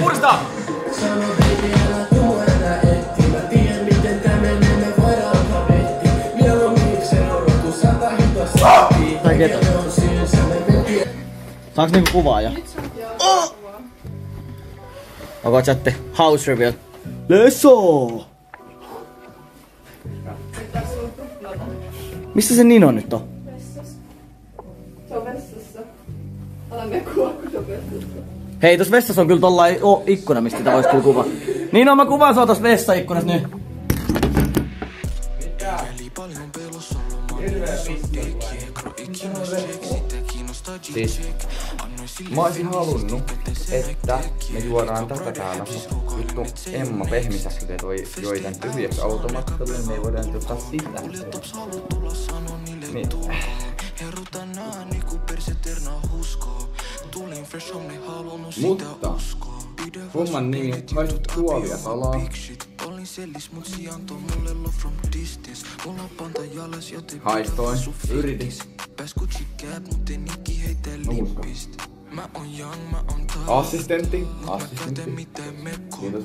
Uudestaan! Tai ketä? Saanko niinku kuvaa jo? Onko chatte house reveal? Leso! Missä se Nino nyt on? Vessassa. Se on vessassa. Älä mene kuvaa, kun se on vessassa. Hei, tossa vessassa on kyllä tollain ikkuna, mistä sitä vois kyllä kuvaa. Nino, mä kuvaan sua tossa vessaikkunasta nyt. Siis, mä oisin halunnut, että me juodaan tätä täällä, mutta vittu Emma Pehmisäkki joi tän tyhjäksi automatkalle, niin me ei voida nyt ottaa sitä. Niin. Mutta homman nimi haisut tuovia salaa. Haistoin, yritin. Assistentti. Kiitos.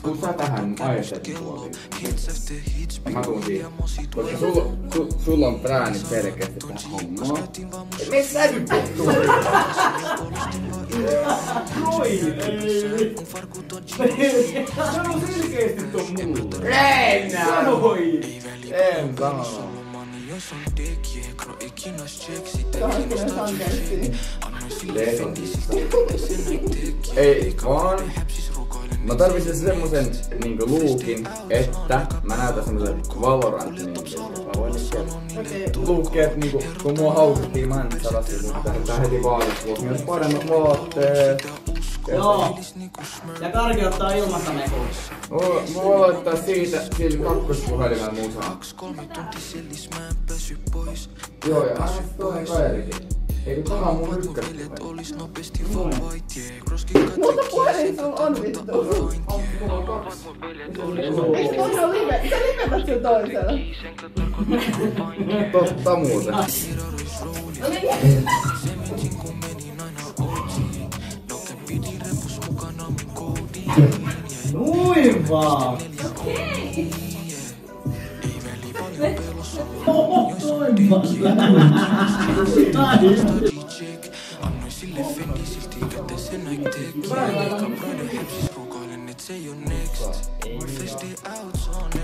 Tuu sä tähän ajeteltiin tuoliin. Mä tuun siihen. Koska sulla on präänit selkeästi tähän hommaan. Me sä nyt vittu! Noi! Sano selkeesti ton mulle! Reina! Sanoi! En sano. Ei vaan. Mä tarvitsen semmosen niinku luukin, että mä näytän semmosen Valorantin luukkeet niinku, kun mua haukuttiin Mänsälässä, mutta tää heti vaalisvuosi myös paremmat vaatteet. Joo. Ja Karki ottaa ilmasta mekua. Mä voin laittaa siitä sillä kakkospuhelimella musaa. Joo, ja aina toinen Kaerikin. Eikö tää on mun ykköspuhelin? Mutta puhelin sulla on vittu. Eikö toi oo live? Sä livetät sen toisella. Totta muuten. Noin vaan! Okei!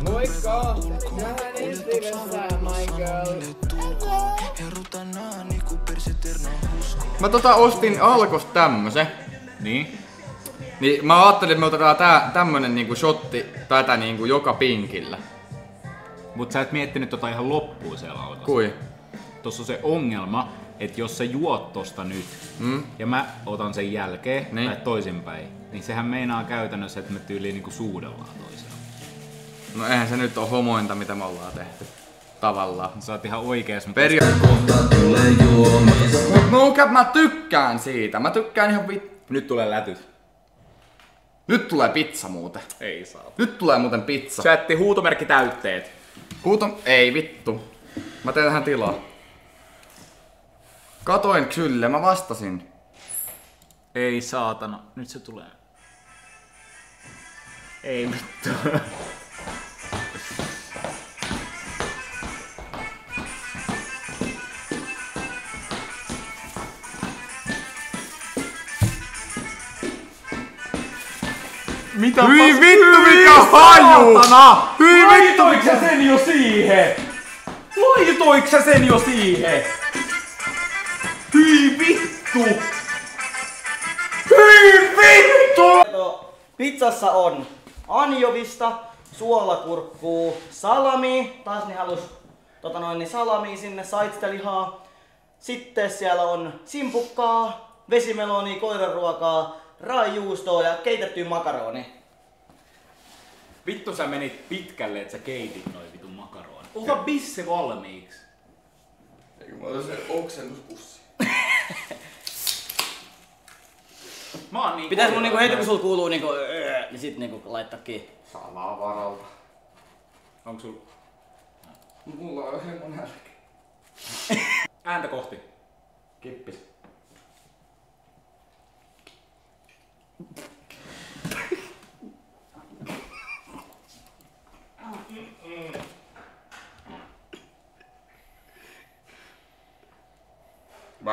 Moikka! Mä ostin Alkosta tämmösen. Niin? Niin mä ajattelin, että me otetaan tämmönen niinku shotti tätä niinku joka pinkillä. Mut sä et miettinyt tota ihan loppuun siellä autossa. Kui? Tossa on se ongelma, että jos sä juot tosta nyt ja mä otan sen jälkeen niin. tai toisinpäin, niin sehän meinaa käytännössä, että me tyyliin niinku suudellaan toisiaan. No eihän se nyt oo homointa mitä me ollaan tehty. Tavallaan. Sä oot ihan oikees, mutta mä tykkään siitä. Mä tykkään ihan nyt tulee lätyt. Nyt tulee pizza muuten. Ei saa. Nyt tulee muuten pizza. Chatti huutomerkki täytteet. Ei vittu. Mä teen tähän tilaa. Katoin kyllä, mä vastasin. Ei saatana. Nyt se tulee. Ei vittu. Mitä Hyi vittu mikä haju! Hyi vittu miks sä sen jo siihen? Laitoiks sä sen jo siihen? Hyi vittu! Hyi vittu! Pizzassa on anjovista, suolakurkkuu, salami. Taas ne halus salami sinne, saitselihaa. Sitten siellä on simpukkaa, vesimelonia, koiranruokaa, raajuustoa ja keitettyä makaroni. Vittu sä menit pitkälle, et sä keitit noin vitun makarooni. Ota bisse valmiiksi. Eikö mä otan sen oksennuspussi? Mä oon niin Pitäis mun niinku heti kun sul kuuluu niinku niin sit niinku laittaa kiinni. Salaa varalta. Onks sul Mulla on hieman nälkä. ääntä kohti? Kippis.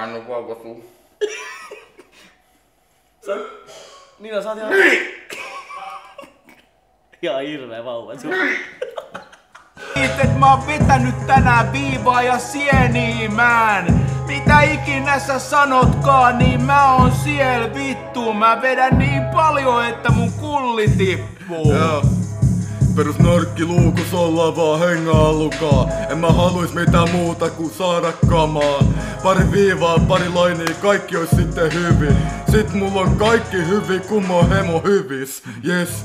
Mä en oo vauva suu. Niina, sä oot ihan hirveä vauva suu. Et mä oon vetänyt tänään viivaa ja sieniimään. Mitä ikinä sä sanotkaan, niin mä oon siellä vittu. Mä vedän niin paljon, että mun kulli tippuu. Joo. Perus nörkkiluukus ollaan vaan hengailukaa. En mä haluis mitään muuta kuin saada kamaa. Pari viivaa, pari lainia, kaikki ois sitten hyvin. Sit mulla on kaikki hyvin, kun mä oon hemo hyvis. Yes.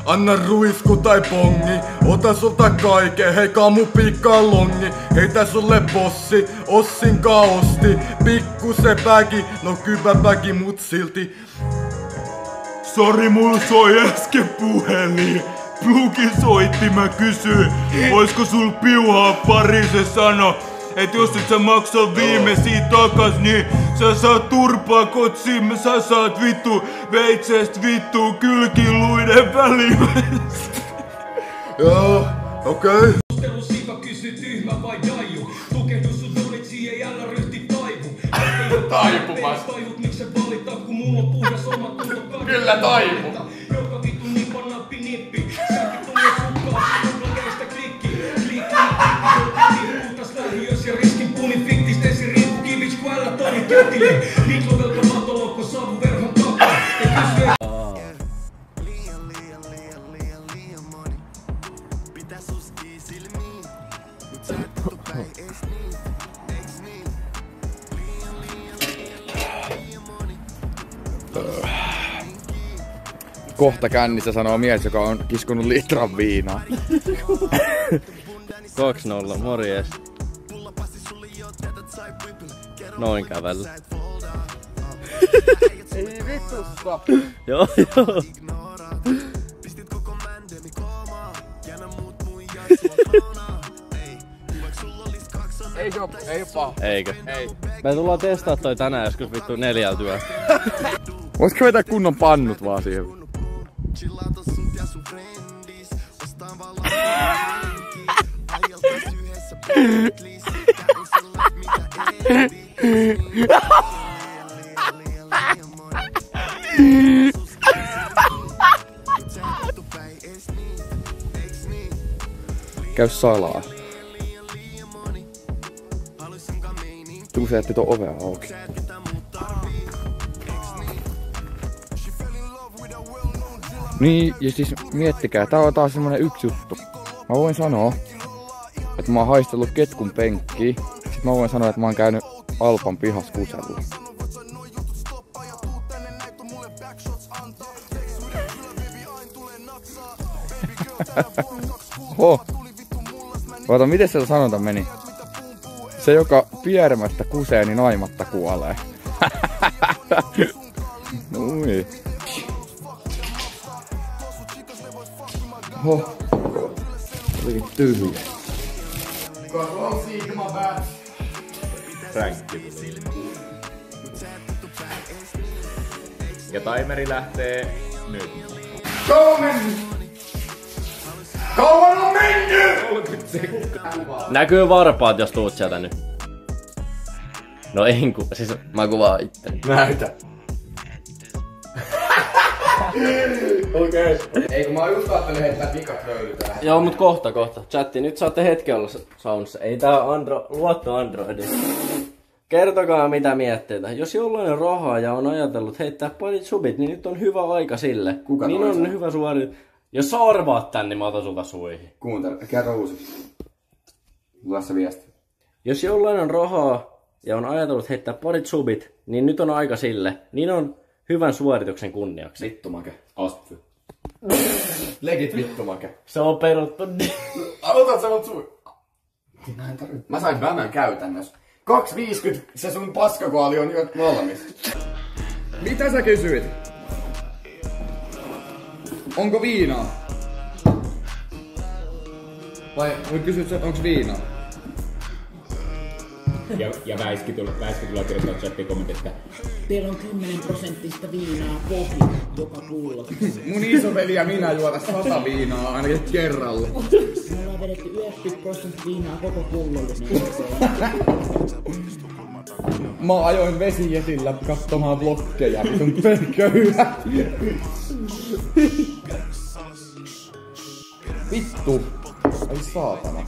Anna ruisku tai pongi, ota sulta kaiken, hei kaamu pikkaa longi. Heitä sulle bossi, Ossin kaosti, pikku se päki, no kypä päki mut silti. Sori, mulla soi äsken puhelin. Plugi soitti, mä kysyin, oisko sul piuhaa pari, se sano. Et jos et sä maksa viimeisiä takas, niin sä saat turpaa kotsiin, sä saat vittu veitsestä vittu kylkiluiden välimestä. Joo, okei. Sika kysy tyhmä vai daiju. Tukehdu sun donitsi ei jällä ryhti taivu. Taipumas. Tajut miks sä valitat kun mulla on puhdas omatunto. Kyllä taipu. Joka vittu nippa nappi nippi. Säkin tulee sukkaa, blogeista klikki. Klikki, puhtas lähiös ja riskin puunin fiktistesi riippu kivits kun älä toni kätille. Miklovelka matolokko savu verhon takaa. Ja kysy Kohta kännissä sanoo mies, joka on kiskunut litran viinaa. 2-0, morjes. Noin kävellä. Ei vitusta. Joo. Ei paha. Eikö? Ei. Me tullaan testaa toi tänään joskus vittu 4 yöstä. Voisitko vetää kunnon pannut vaan siihen? Käy salaa. Tuu sä jätti ton ovea auki. Niin, ja siis miettikää, tää on taas semmonen yksi juttu. Mä voin sanoa, että mä oon haistellut ketkun penkkiä. Sit mä voin sanoa, että mä oon käynyt Alpan pihas kusella. Oota, miten siellä sanonta meni? Se, joka piermättä kusee, niin naimatta kuolee. Nui. Olikin tyhjä. Ränkki. Ja timeri lähtee nyt. Kauan on mennyt! Näkyy varpaat, jos tuut sieltä nyt. No en siis mä kuvaan itteni. Näytä. Okei. Ei kun mä just ajattelin heittää pikat löydytään. Joo, mut kohta. Chatti, nyt saatte hetken olla saunassa. Ei tää luotto Androidin. Kertokaa mitä mietteitä. Jos jollain on rahaa ja on ajatellut heittää parit subit, niin nyt on hyvä aika sille. Kuka niin on hyvä suori. Jos sä arvaat tän, niin mä otan sulta suihin. Kuuntele, kerro uusiksi. Lue se viesti. Jos jollain on rahaa ja on ajatellut heittää parit subit, niin nyt on aika sille. Niin on hyvän suorituksen kunniaksi. Vittumake. Astfy. Legit vittumake. Se on peruttu. Otat sä mut sui. Mä sain vämän käytännössä. 2,50 se sun paskakoali on jo valmis. Mitä sä kysyit? Onko viinaa? Vai kysyt sä, että onks viinaa? Ja Väiski tulee kirjoittaa chattikommentit, että teillä on 10% viinaa pohja joka pullo. Mun isoveli ja minä juoda 100 viinaa ainakin kerralle. Me ollaan vedetty 90% viinaa koko pullolle. Mä ajoin vesijetillä katsomaan vloggeja, vitun köyhä. Vittu. Ai saatana.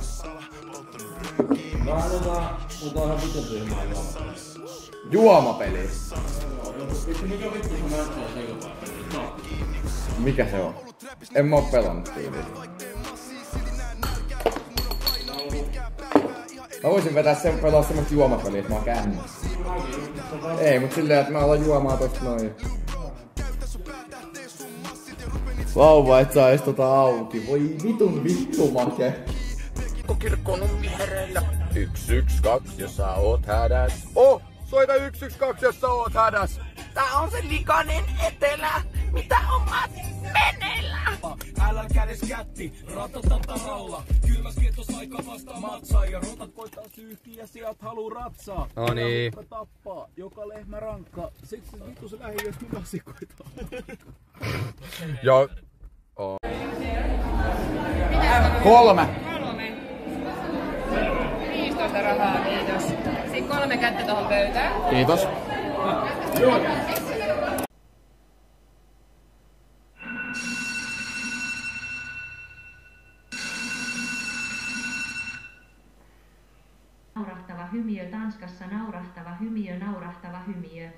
Mutta on ihan vitun tyhmää Juomapeli. Mikä se on? En mä oo pelannut tyyliin. Mä voisin vetää sen pelaa semmoista juomapeliä, että mä oon kännissä. Ei, mut silleen, että mä alan juomaa tosta noin. Vauva, et saa ees tota auki. Voi vitun vittu make. Kirkkonummi hereillä. 112, jos sä oot hädäs. Oh! Soita 112, jos sä oot hädäs. Tää on se likainen etelä. Mitä omat meneillään? Älä kädes kätti, ratatataralla. Kylmäs kietos aika vasta matsaa. Ja rotat koittaa syyhkiä, sieltä haluu ratsaa. Noniin. Joka tappaa, joka lehmä rankka. Siksi vittu se lähi, jos mun vasikoita. Joo. 3. 15 rahaa, kiitos. Sitten 3 kättä tohon pöytään. Kiitos. Naurahtava hymiö Tanskassa, naurahtava hymiö, naurahtava hymiö.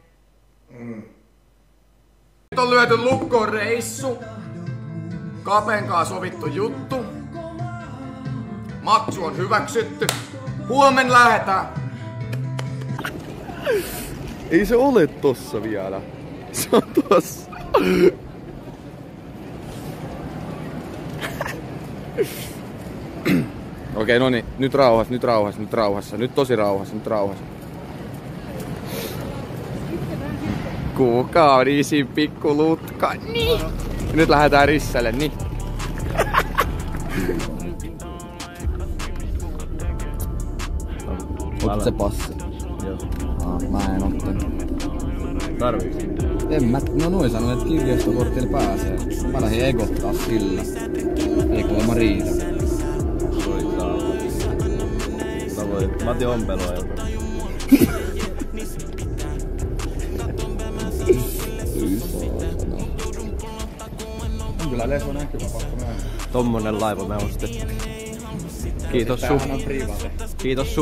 Nyt on lyöty lukkoon reissu. Kapenkaa sovittu juttu. Maksu on hyväksytty. Huomen lähetään. Ei se ole tossa vielä. Se on tossa. Okei, no niin. Nyt rauhassa. Nyt tosi rauhassa. Kuukaudisi pikkulutka. Niin. Nyt lähdetään Risselle, niin. Otat se passi? Joo. Mä en ottanut. Tarviiks? En mä, no noin sanoin, että kirjastokortille pääsee. Mä lähdin egottaa sillä. Ei kuulemma riitä. Mä otin ompelua jotain. On kyllä leso näkyvä, pakko myöntää. Tommonen laiva me ostettiin. Kiitos Supatooni. Kiitos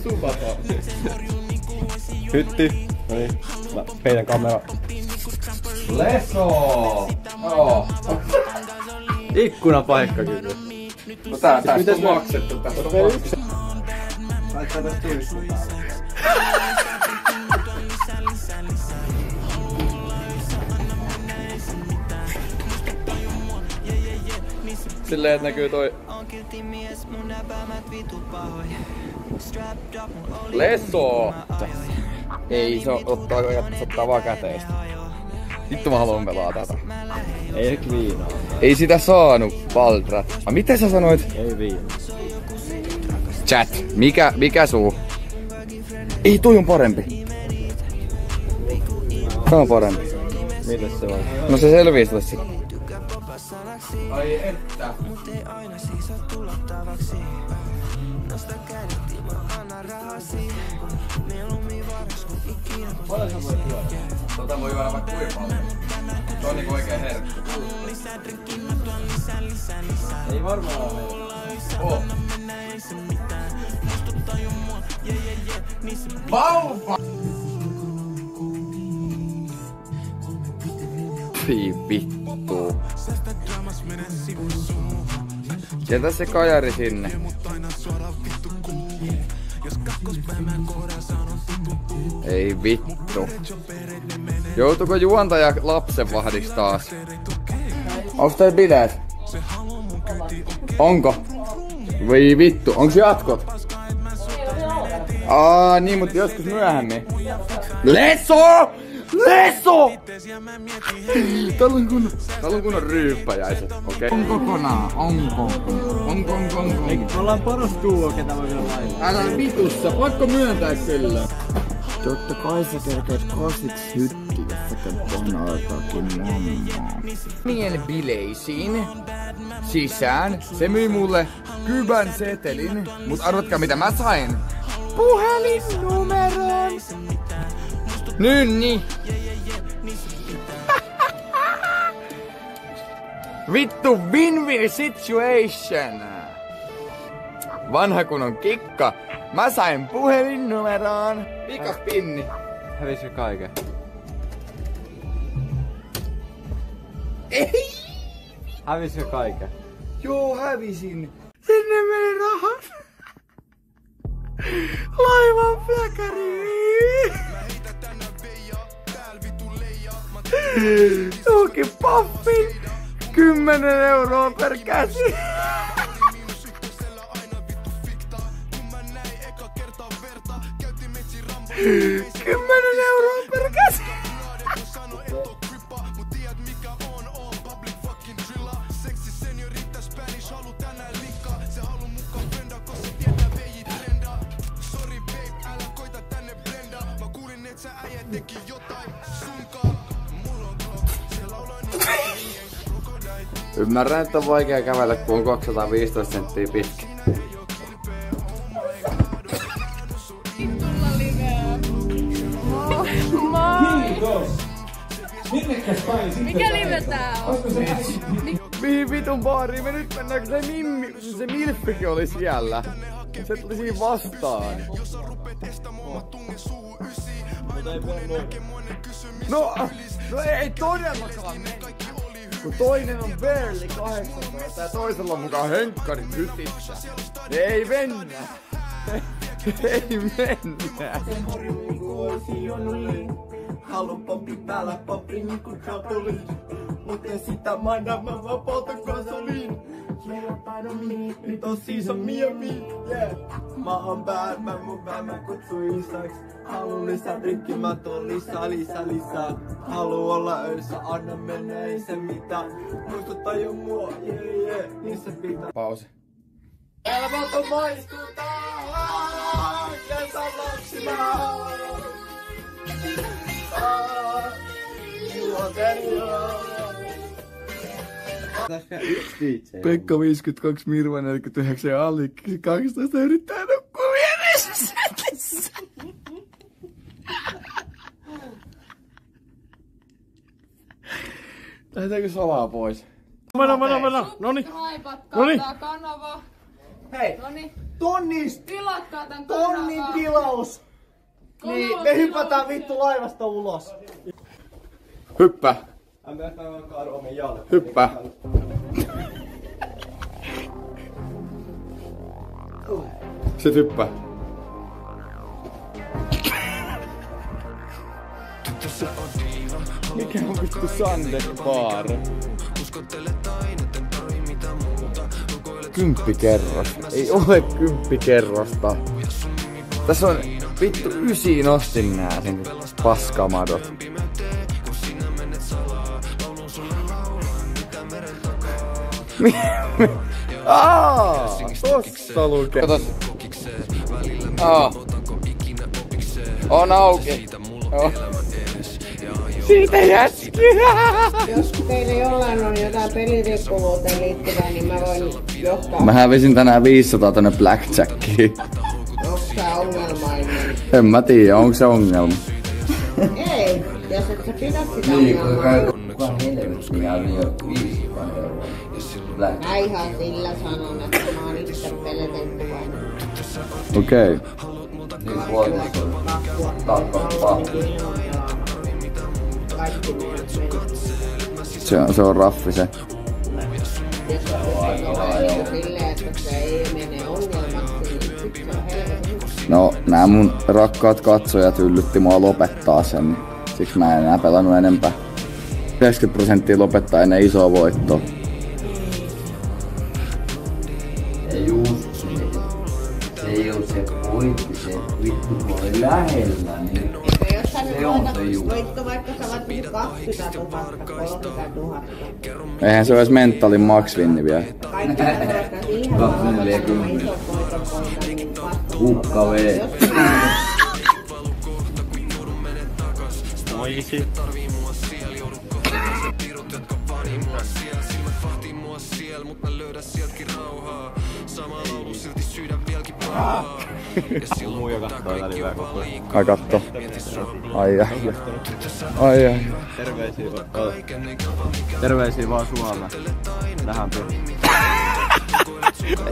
Supatooni. Hytti. Noniin. Mä peitän kamera. Leso! Oh. Ikkunapaikka kyllä. No tästä on maksettu. Tästä on maksettu. Laittaa tästä tulisku päälle. Silleen, että näkyy toi... Leso! Ei, se ottaa vaan käteistä. Vittu mä haluan pelaa tätä. Ei viinaa. Ei sitä saanut, Valdrat. Miten sä sanoit? Ei viinaa. Chat, mikä suu? Ei, toi on parempi. Tää on parempi. Mites se on? No se selvii sulle sit. Ai että. Tota voi juoda vaikka kuinka paljon. Se on niinku oikein herkku. Ei varmaan ole. Oh. Vauva! Ei vittu. Jätä se kajari sinne. Ei vittu. Joutuuko juontaja lapsenvahdiksi taas? Onks teillä bileet? Onko? Voi vittu, onks jatkot? Niin, mutta joskus myöhemmin. Leso! Leso! Täällä on kunnon ryyppäjäiset, okei? On kokonaan, onko? Me ollaan paras duo, ketä voi vielä laittaa. Älä vitussa, voitko myöntää kyllä? Totta kai sä kerkeet kasviksi hytti, jos sä kät aikakin mammaa. Bileisiin sisään. Se myi mulle Kybän setelin, mut arvatkaa mitä mä sain? puhelinnumeron. Nynni. Vittu win-win situation. Vanha kun on kikka. Mä sain puhelinnumeroon. Pikas pinni. Hävisikö kaiken? Ei! Hävisikö kaiken? Joo, hävisin. Sinne meni rahat. Laivan fläkäriin. Tuukin paffin. 10 euroa per käsi. Kymmenen euroa per käsi. Ymmärrän, että on vaikea kävellä, kun on 215 senttiä pitkä. Mikä live tää on? Mihin vitun baariin me nyt mennään, kun se milffikin oli siellä. Se tuli siinä vastaan. No ei todellakaan. Kun toinen on barely 18 ja toisella on mukaan hönkkarit hytissä. Ei mennä. Ei mennä. Haluun poppi päällä, poppi niinku trampoliin. Mut en sitä maina, mä vaan poltan gasoliin. Yeah, paino me, nyt on season me and me, yeah. Mä oon Batman, mun mä kutsun isäks. Haluun lisää drinkki, mä tuon lisää. Haluu olla öissä, anna mennä, ei se mitään. Muistuttaa jo mua, yeah, niin se pitää. Pausi. Elämältä maistutaan, kesän lapsina. Pekka 52, Mirva 49 ja Allikki 12 yrittää nukkua vieressä säkissä. Lähdetäänkö salaa pois? Mennään. Noniin. Tää kanava. Hei, Noniin. Tilatkaa tän tonnin tilaus. Niin, me hypätään vittu laivasta ulos. Hyppää. Hyppää. Sit hyppää. Mikä on vittu Sandek Bar? 10 kerros. Ei ole 10 kerrosta. Tässä on vittu 9 ostin nää sen paskamadot. Tossa lukee. Katos. On auki. Siitä jätskiä! Jos teillä jollain on jotain peliriippuvuuteen liittyvää, niin mä voin johtaa. Mä hävisin tänään 500 tänne blackjackiin. Onks tää ongelmainen? En mä tiedä, onko se ongelma? Ei, jos et sä pidä sitä niin, ongelmaa. kukaan helvettiä oli jo 500 euroa. Mä ihan sillä sanon, että mä oon itse peletetty vain. Okei. Niin vuodessa on tappaa. Se on raffi se. No, nää mun rakkaat katsojat yllytti mua lopettaa sen. Siksi mä en enää pelannut enempää. 90% lopettaa ennen isoa voittoa. Se just se ei oo se pointti, se vittu kun oli lähellä, niin se on se just. Voitko vaikka sä oot 20 000, 30 000. Eihän se ois mentaalin max-vinni vielä. Kaikki vaikka siihen vaan ottaa iso poikon niin hukka vee. Oisi. Muija kattoo välillä koko ajan. Ai katto. Ai. Terveisiä vaan Suomeen. Tähän pyydän.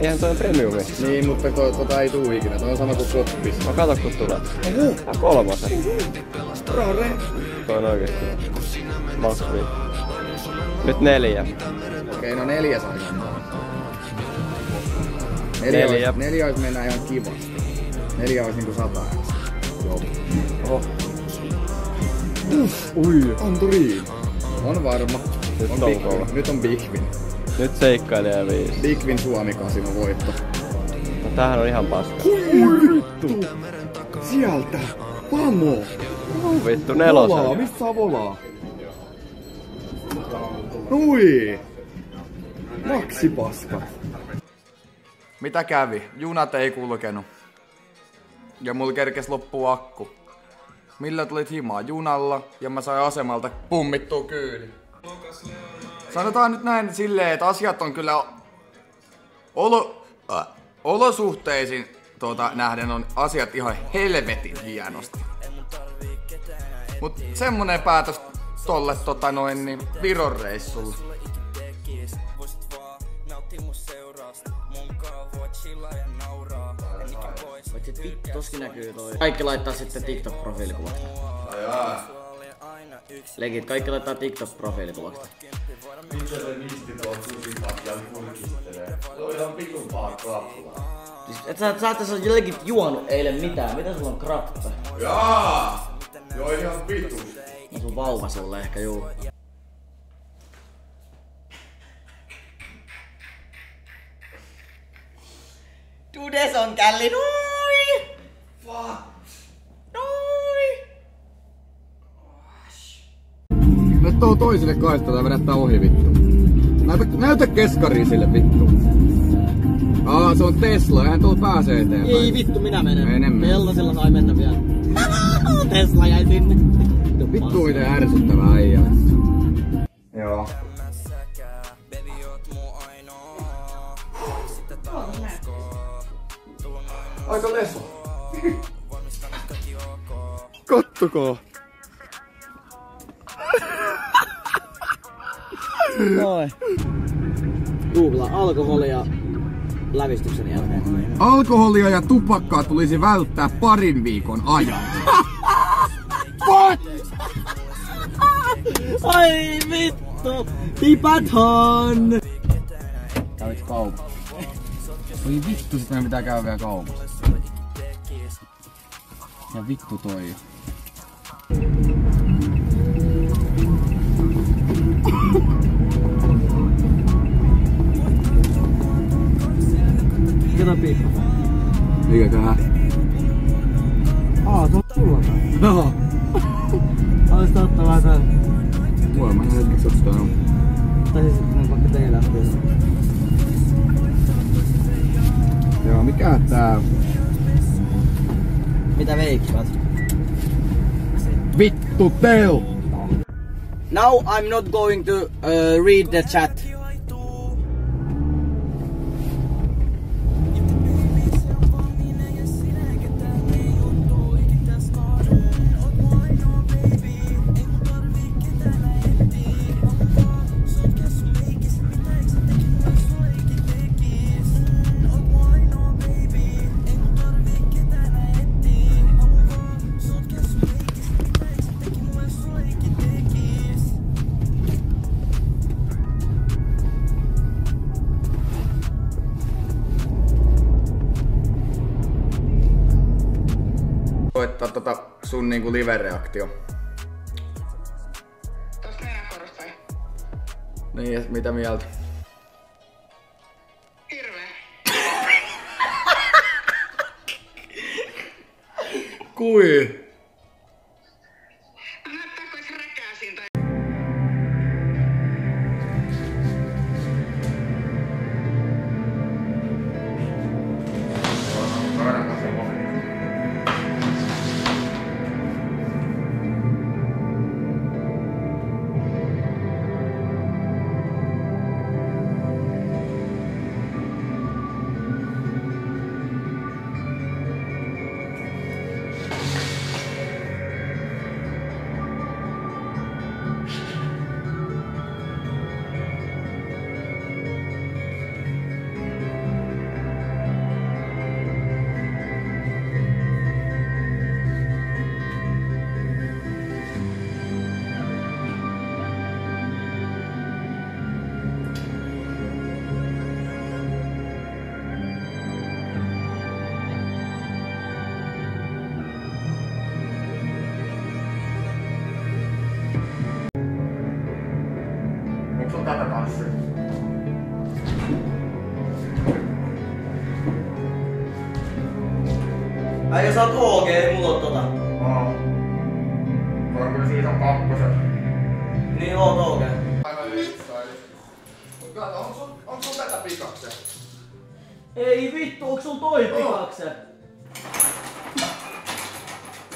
Eihän toi premiumi. Niin, mutta tota ei tuu ikinä. Toi on sama kuin koppis. No kato kun tulee. Tää kolmosen. Rore. Toi on oikeesti. Makvi. Nyt 4. Okei, no 4 sai. 4 olisi mennä ihan kivasti. 4 olisi niinku 100 x. Joo. Oho. Ui. Anturiin. On varma. Nyt on Big Win. Nyt seikkailija 5. Big Win Suomi Casino voitto. No tämähän on ihan paska. Ui vittu! Sieltä! Vamo! Vittu 4. Volaa, mistä saa volaa? Ui! Maksipaska. Mitä kävi? Junat ei kulkenut. Ja mulla kerkes loppuu akku. Millä tulit himaa? Junalla. Ja mä sain asemalta pummittua kyydin. Sanotaan nyt näin silleen, että asiat on kyllä olosuhteisiin nähden on asiat ihan helvetin hienosti. Mut semmonen päätös tolle niin Viron reissulle. Toskin näkyy toi. Kaikki laittaa sitten TikTok-profiilikuvasta. Legit, kaikki laittaa TikTok-profiilikuvasta. Mitä se misti tuolla kusipatjan kurkistelee? Se on ihan vitun paha krappula. Siis et sä et tässä legit juonut eilen mitään. Mitä sulla on krappe? Jaa! Joo ihan vitus. No sun vauva sulle ehkä juu. Tudes on källi, noin! What? Noin! Nyt tuohon toiselle kaistalle ja vedättää ohi vittu. Näytä keskariin sille vittu. Se on Tesla, eihän tuolla pääsee eteenpäin. Ei vittu, minä menen. Ei mene. Peltasella sai mennä vielä. Tesla jäi sinne. Vittu miten ärsyttävää äijää. Joo. Aika leso. Kattokaa. Noin. Googlaa alkoholia lävistyksen jälkeen. Alkoholia ja tupakkaa tulisi välttää parin viikon ajan. What? Ai vittu! Pipaton! Kävitkö kaupassa? Oi vittu, sit meidän pitää käydä vielä kaupassa. Ja vittu toi. Mikä toi piippa? Mikäköhän? Se on sulla tää. Joo. Olis totta vaan tän. Voi mä hetkeksi ottaa. Tai siis vaikka teillä lähtee. Joo, mikä tää? Mitä veikkaat? Vittu tell! Now I'm not going to read the chat. Koittaa sun niinku live-reaktio. Tosta mennään korostai. Niin, mitä mieltä? Hirveä. Kui? Näyttääkö se räkää siitä? Onks on tätä tanssia? Äijä sä oot OG, ei mulla oo tota. Kyllä siitä on kakkoset. Niin oot OG. Aivan liitsaili. Mut kato, onks sun tätä pikakse? Ei vittu, onks sul toi pikakse?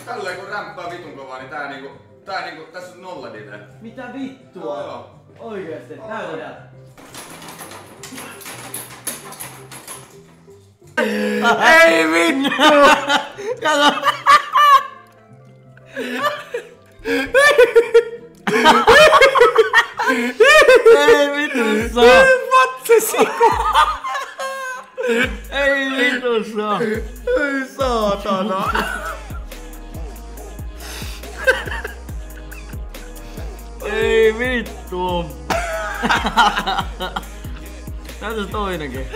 Tälleen kun rämppää vitun kovaa, niin tää niinku, tässä on nolladine. Mitä vittua? Joo. Oikeesti, näytetään. Ei vittu! Kato! Ei vittu saa! Vatse siku! Ei vittu saa! Ei saatana! Ei vittu! Näytäs toinenkin.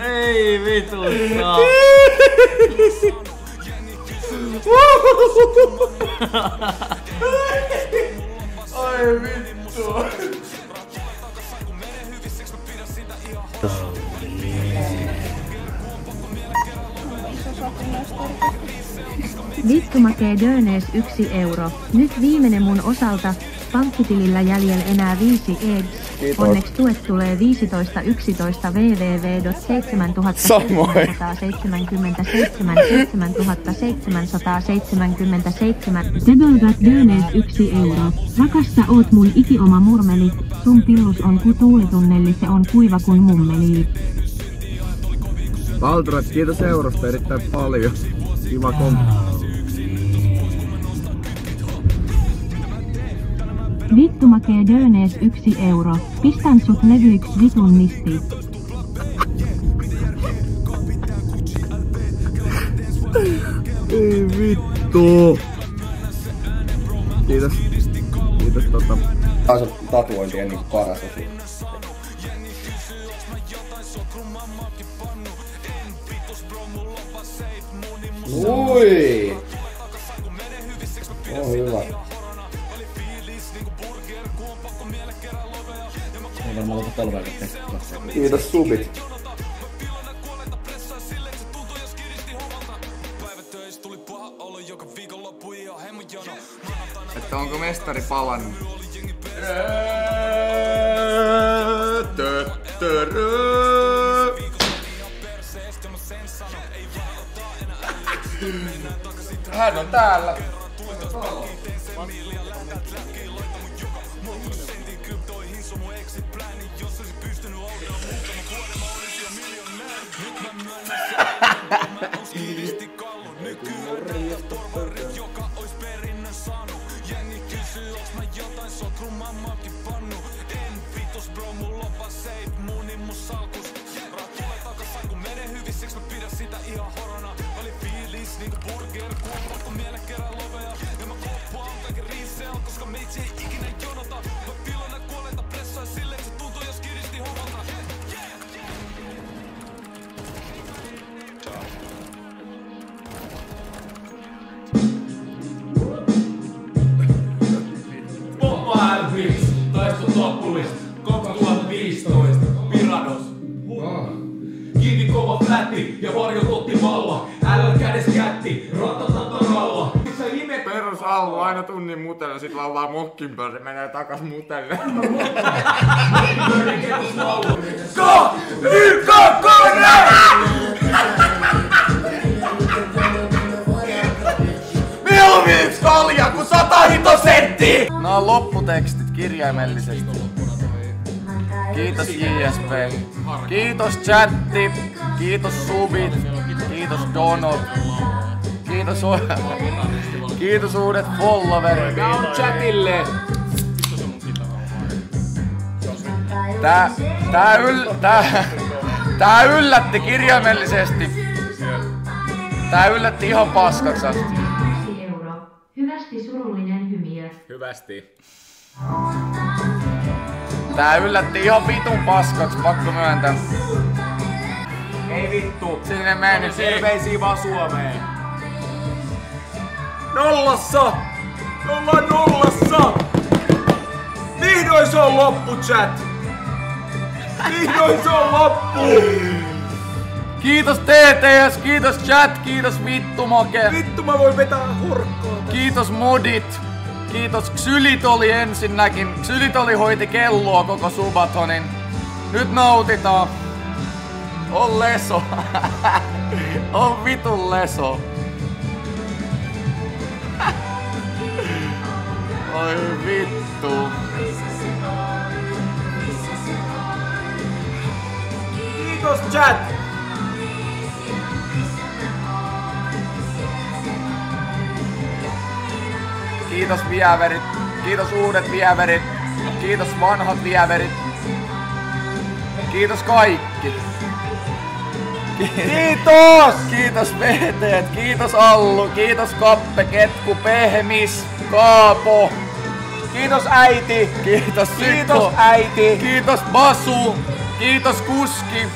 Ei vitu saa. Ai vittu. Vittumakee Dönees 1 euro. Nyt viimeinen mun osalta. Pankkitilillä jäljellä enää 5 EDS. Onneksi tuet tulee 15.11 www.77777777. Devolvat Dönees 1 euro. Rakas sä oot mun ikioma murmeli. Sun pillus on ku tuulitunneli, se on kuiva kun mummeli. Valtrat, kiitos eurosta erittäin paljon. Kiva komppi. Vittumakee Dönees 1 euro. Pistän sut levyyks vitun nisti. Ei vittu. Kiitos. Kiitos Taas on tatuointien niinku paras asia. Ui! On hyvä. Ei varmaan lupa talvella tehdä. Kiitos subit. Että onko mestari palannut? Hän on täällä. Taisto Toppulista 2015 Pirados. Kivi kova flätti ja varjot otti malla. Älä kädes kätti, ratatataralla. Perus Allu aina tunnin mutelle, sit laulaa Mockingbird, menee takas mutelle. Milviks kalja ku 100 hitosentti! Nää on lopputekstit kirjaimellisesti. Kiitos JSP. Kiitos chatti. Kiitos subit. Kiitos donot. Kiitos uudet followerit. Chatille. Tää yllätti kirjaimellisesti. Tää yllätti ihan paskaksi asti. Hyvästi surullinen hymiö. Hyvästi. Tää yllätti ihan vitun paskaksi, pakko myöntää. Ei vittu. Sinne meni. Terveisiä vaan Suomeen. Nollassa! Me ollaan nollassa! Vihdoin se on loppu, chat! Vihdoin se on loppu! Kiitos TTS, kiitos chat, kiitos Vittumoke. Vittu mä voin vetää horkkoa tästä. Kiitos modit. Kiitos Xylitoli ensinnäkin. Xylitoli hoiti kelloa koko Subatonin. Nyt nautitaan. On leso. On vitun leso. Oi vittu. Kiitos chat! Kiitos vieverit. Kiitos uudet vieverit. Kiitos vanhat vieverit. Kiitos kaikki. Kiitos! Kiitos VT, kiitos Allu, kiitos Kappe, Ketku, Pehmis, Kaapo. Kiitos äiti! Kiitos Sykko. Kiitos äiti! Kiitos Basu. Kiitos Kuski.